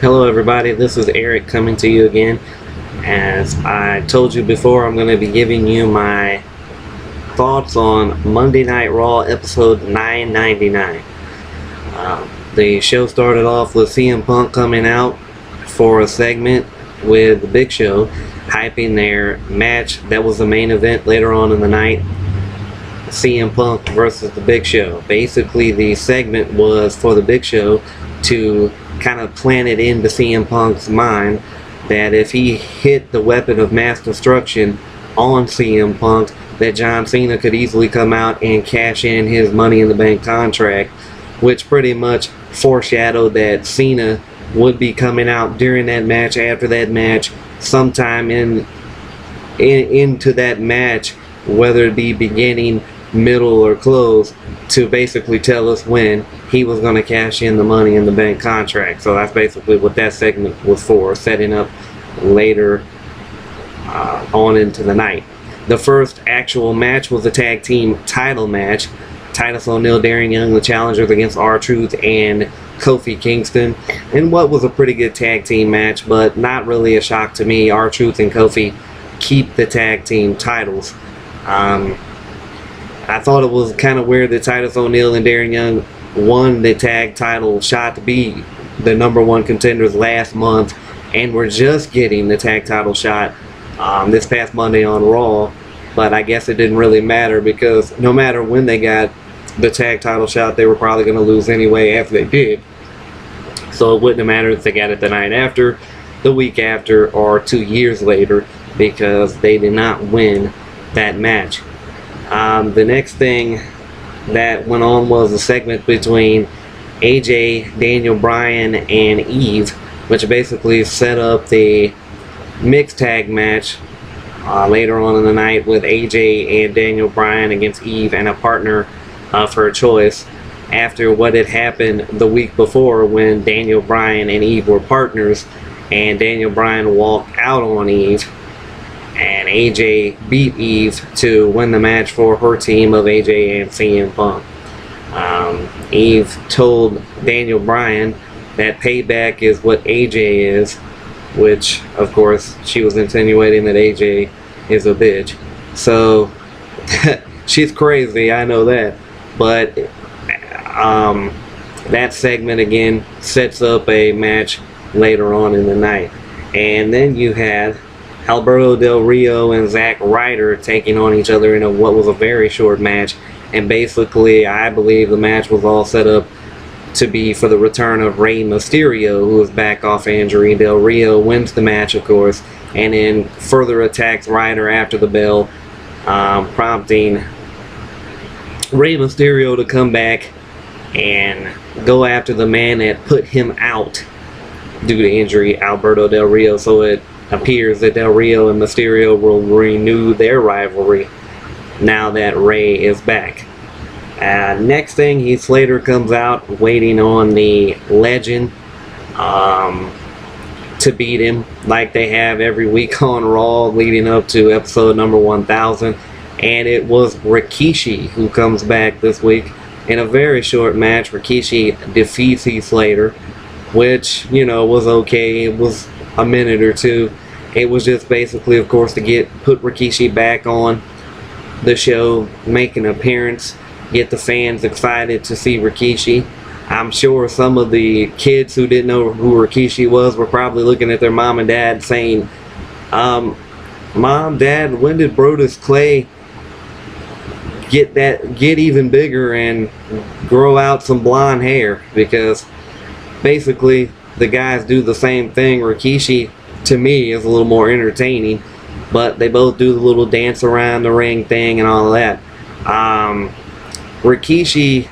Hello everybody, this is Eric coming to you again. As I told you before, I'm going to be giving you my thoughts on Monday Night Raw episode 999. The show started off with CM Punk coming out for a segment with the Big Show, hyping their match that was the main event later on in the night, CM Punk versus the Big Show. Basically, the segment was for the Big Show to kind of plant it into CM Punk's mind that if he hit the weapon of mass destruction on CM Punk, that John Cena could easily come out and cash in his Money in the Bank contract, which pretty much foreshadowed that Cena would be coming out during that match, after that match, sometime into that match, whether it be beginning, middle, or close, to basically tell us when he was going to cash in the Money in the Bank contract. So that's basically what that segment was for, setting up later on into the night. The first actual match was a tag team title match. Titus O'Neil, Darren Young, the challengers, against R-Truth and Kofi Kingston, and what was a pretty good tag team match, but not really a shock to me. R-Truth and Kofi keep the tag team titles. I thought it was kind of weird that Titus O'Neil and Darren Young won the tag title shot to be the #1 contenders last month, and we're just getting the tag title shot this past Monday on Raw. But I guess it didn't really matter, because no matter when they got the tag title shot, they were probably going to lose anyway after they did. So it wouldn't have mattered if they got it the night after, the week after, or 2 years later, because they did not win that match. The next thing that went on was a segment between AJ, Daniel Bryan, and Eve, which basically set up the mixed tag match later on in the night, with AJ and Daniel Bryan against Eve and a partner of her choice, after what had happened the week before when Daniel Bryan and Eve were partners, and Daniel Bryan walked out on Eve, and AJ beat Eve to win the match for her team of AJ and CM Punk. Eve told Daniel Bryan that payback is what AJ is, which, of course, she was insinuating that AJ is a bitch. So, she's crazy, I know that. But, that segment, again, sets up a match later on in the night. And then you had Alberto Del Rio and Zack Ryder taking on each other in what was a very short match. And basically, I believe the match was all set up to be for the return of Rey Mysterio, who is back off injury. Del Rio wins the match, of course, and then further attacks Ryder after the bell, prompting Rey Mysterio to come back and go after the man that put him out due to injury, Alberto Del Rio. So it appears that Del Rio and Mysterio will renew their rivalry now that Rey is back. Next thing, Heath Slater comes out waiting on the Legend to beat him, like they have every week on Raw leading up to episode number 1000. And it was Rikishi who comes back this week in a very short match. Rikishi defeats Heath Slater, which, you know, was okay. It was a minute or two. It was just basically, of course, to put Rikishi back on the show, make an appearance, get the fans excited to see Rikishi. I'm sure some of the kids who didn't know who Rikishi was were probably looking at their mom and dad saying, Mom, Dad, when did Brodus Clay get even bigger and grow out some blonde hair? Because basically the guys do the same thing. Rikishi, to me, is a little more entertaining, but they both do the little dance around the ring thing and all of that. Rikishi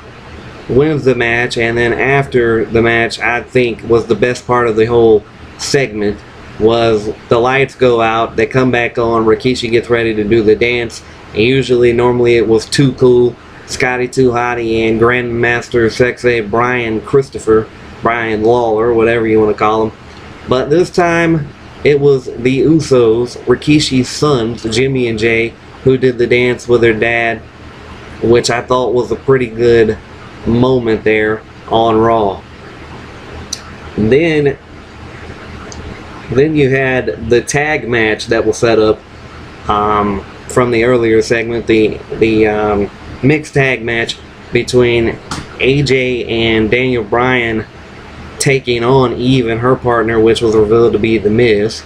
wins the match, and then after the match, I think was the best part of the whole segment, was the lights go out, they come back on, Rikishi gets ready to do the dance, and normally it was Too Cool, Scotty 2 Hotty, and Grandmaster Sexay Brian Lawler, whatever you want to call him. But this time, it was the Usos, Rikishi's sons, Jimmy and Jay, who did the dance with their dad, which I thought was a pretty good moment there on Raw. Then Then you had the tag match that was set up from the earlier segment, the mixed tag match between AJ and Daniel Bryan taking on Eve and her partner, which was revealed to be The Miz.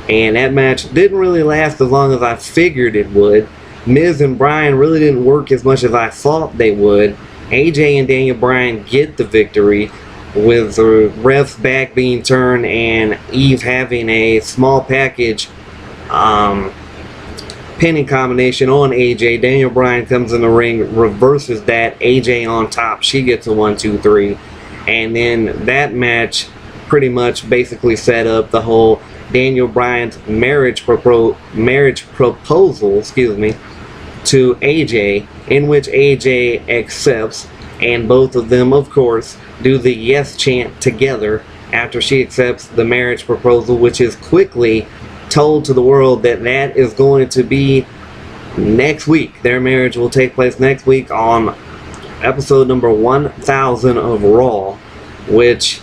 And that match didn't really last as long as I figured it would. Miz and Bryan really didn't work as much as I thought they would. AJ and Daniel Bryan get the victory, with the ref's back being turned and Eve having a small package pinning combination on AJ. Daniel Bryan comes in the ring, reverses that. AJ on top. She gets a 1, 2, 3. And then that match pretty much basically set up the whole Daniel Bryan's marriage proposal, to AJ, in which AJ accepts, and both of them, of course, do the yes chant together after she accepts the marriage proposal, which is quickly told to the world that that is going to be next week. Their marriage will take place next week on episode number 1000 of Raw, which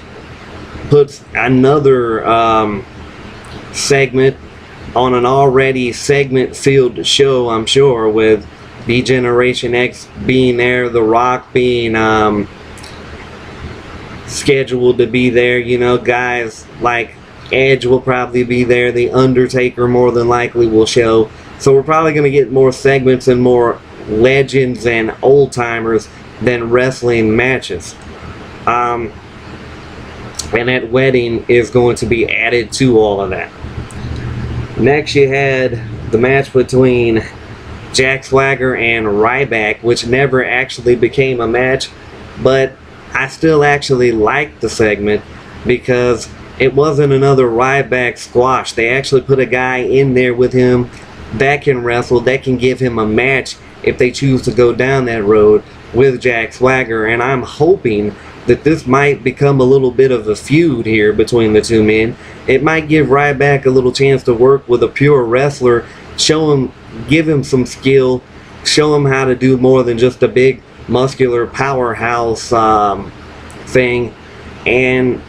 puts another segment on an already segment-filled show, I'm sure, with the Generation X being there, The Rock being scheduled to be there. You know, guys like Edge will probably be there. The Undertaker more than likely will show. So we're probably going to get more segments and more legends and old-timers than wrestling matches. And that wedding is going to be added to all of that. Next you had the match between Jack Swagger and Ryback, which never actually became a match, but I still actually liked the segment because it wasn't another Ryback squash. They actually put a guy in there with him that can wrestle, that can give him a match if they choose to go down that road with Jack Swagger, and I'm hoping that this might become a little bit of a feud here between the two men. It might give Ryback a little chance to work with a pure wrestler, show him, give him some skill, show him how to do more than just a big muscular powerhouse thing, and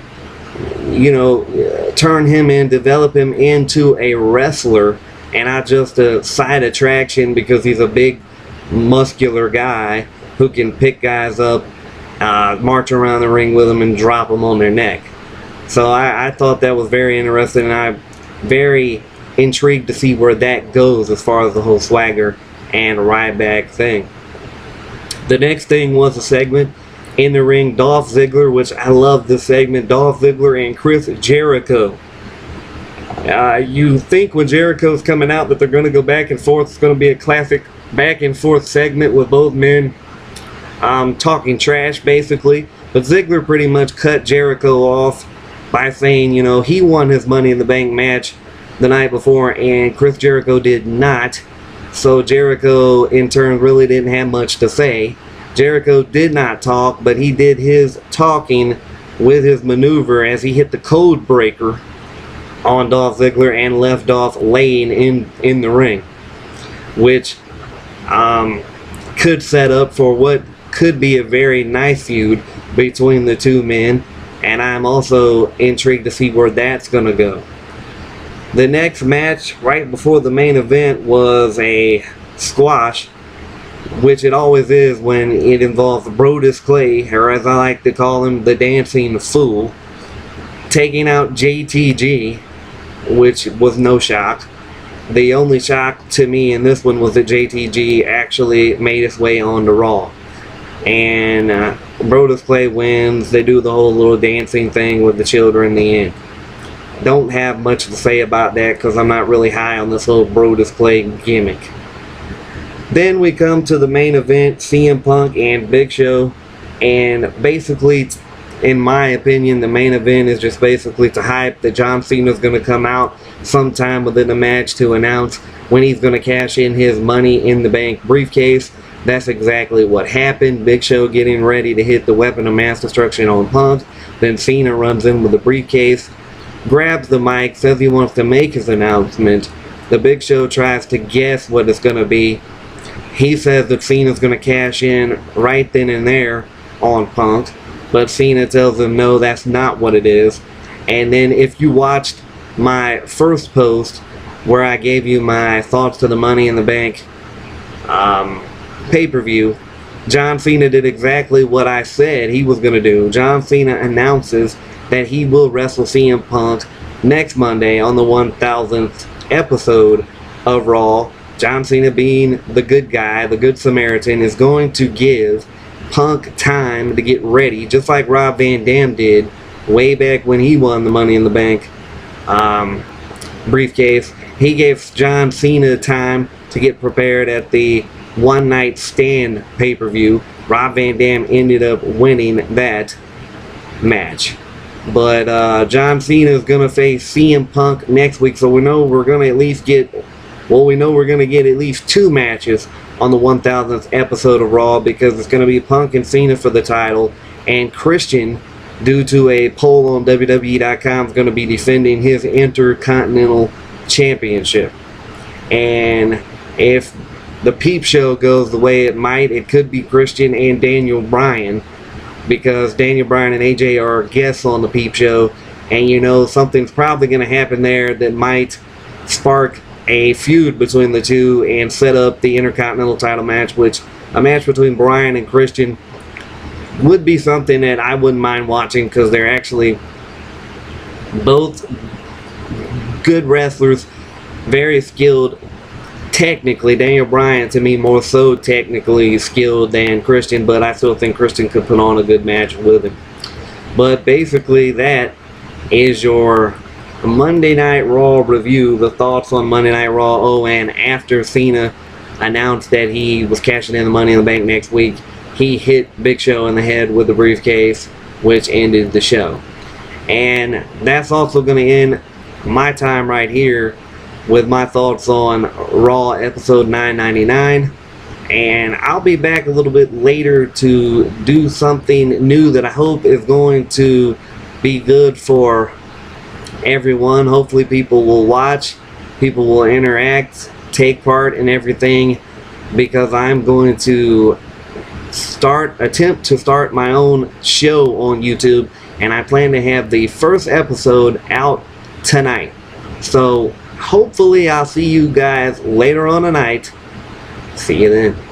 you know, turn him and develop him into a wrestler and not just a side attraction because he's a big muscular guy who can pick guys up, march around the ring with them and drop them on their neck. So I thought that was very interesting, and I'm very intrigued to see where that goes as far as the whole Swagger and Ryback thing. The next thing was a segment in the ring, Dolph Ziggler, which I love this segment, Dolph Ziggler and Chris Jericho. You think when Jericho's coming out that they're going to go back and forth, it's going to be a classic back and forth segment with both men talking trash basically, but Ziggler pretty much cut Jericho off by saying, you know, he won his Money in the Bank match the night before and Chris Jericho did not. So Jericho in turn really didn't have much to say. Jericho did not talk, but he did his talking with his maneuver as he hit the code breaker on Dolph Ziggler and left Dolph laying in the ring, which could set up for what could be a very nice feud between the two men, and I'm also intrigued to see where that's going to go. The next match right before the main event was a squash, which it always is when it involves Brodus Clay, or as I like to call him, the Dancing Fool, taking out JTG, which was no shock. The only shock to me in this one was that JTG actually made its way on to Raw. And Brodus Clay wins. They do the whole little dancing thing with the children in the end. Don't have much to say about that because I'm not really high on this whole Brodus Clay gimmick. Then we come to the main event, CM Punk and Big Show, and basically, in my opinion, the main event is just basically to hype that John Cena is going to come out sometime within the match to announce when he's going to cash in his Money in the Bank briefcase. That's exactly what happened. Big Show getting ready to hit the weapon of mass destruction on Punk. Then Cena runs in with the briefcase, grabs the mic, says he wants to make his announcement. The Big Show tries to guess what it's going to be. He says that Cena's going to cash in right then and there on Punk, but Cena tells him no, that's not what it is. And then if you watched my first post where I gave you my thoughts to the Money in the Bank pay-per-view, John Cena did exactly what I said he was going to do. John Cena announces that he will wrestle CM Punk next Monday on the 1000th episode of Raw. John Cena, being the good guy, the good Samaritan, is going to give Punk time to get ready, just like Rob Van Dam did way back when he won the Money in the Bank briefcase. He gave John Cena time to get prepared at the One Night Stand pay-per-view. Rob Van Dam ended up winning that match. But John Cena is going to face CM Punk next week, so we know we're going to at least get, well, we know we're going to get at least 2 matches on the 1000th episode of Raw, because it's going to be Punk and Cena for the title, and Christian, due to a poll on WWE.com, is going to be defending his Intercontinental Championship. And if the Peep Show goes the way it might, it could be Christian and Daniel Bryan, because Daniel Bryan and AJ are guests on the Peep Show, and you know something's probably going to happen there that might spark a feud between the two and set up the Intercontinental title match, which a match between Bryan and Christian would be something that I wouldn't mind watching, because they're actually both good wrestlers, very skilled technically. Daniel Bryan, to me, more so technically skilled than Christian, but I still think Christian could put on a good match with him. But basically, that is your Monday Night Raw review, the thoughts on Monday Night Raw. Oh, and after Cena announced that he was cashing in the Money in the Bank next week, he hit Big Show in the head with the briefcase, which ended the show. And that's also going to end my time right here with my thoughts on Raw episode 999. And I'll be back a little bit later to do something new that I hope is going to be good for everyone. Hopefully people will watch, people will interact, take part in everything, because I'm going to attempt to start my own show on YouTube, and I plan to have the first episode out tonight. So hopefully I'll see you guys later on tonight. See you then.